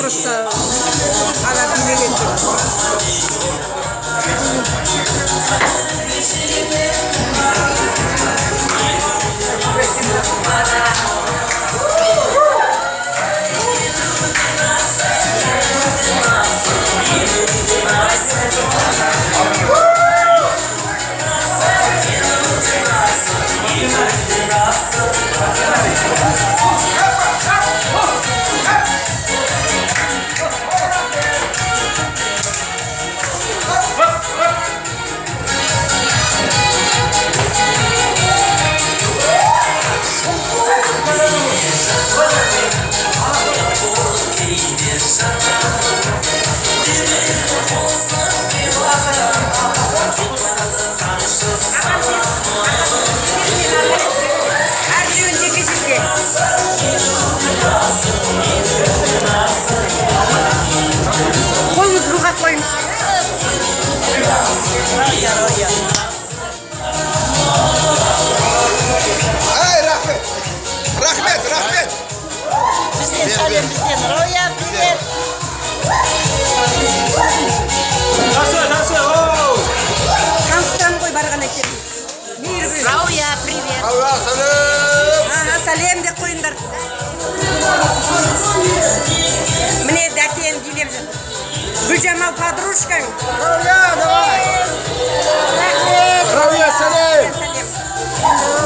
просто ана билеген Рахмет. Bizden salem bizden. Roya привет. Nasıl? Констан қой барған екен. Roya привет. Allah salam. Сәлем деп қойыңдар. Міне дәкен билеп жүр. Гүлжамал подружкаң. Рауя салем.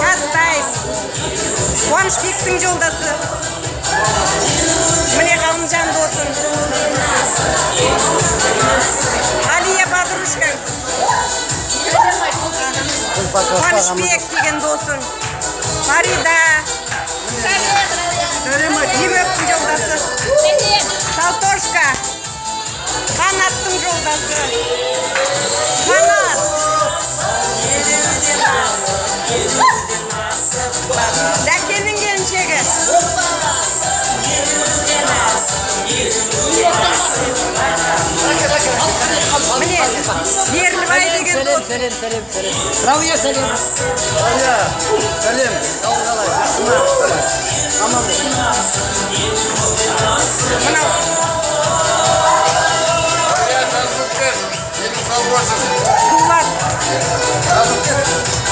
Қазтайыз. Қуанышбектің жолдасы. Міне ғалымжан досың. Алия подружкаң. Қуанышбек деген досың. Фарида. Емөктің жолдасы. Салтошка. Қанаттың жолдасы. Қанат. Дәкеннің келіншегі. Міне Ерлібай деген дос. Салем. Roya салем. Рауя салем. Қалай? Аман бол. Мынау Рауя Назымбек. Елің сау болсын. Дулат. Назымбек.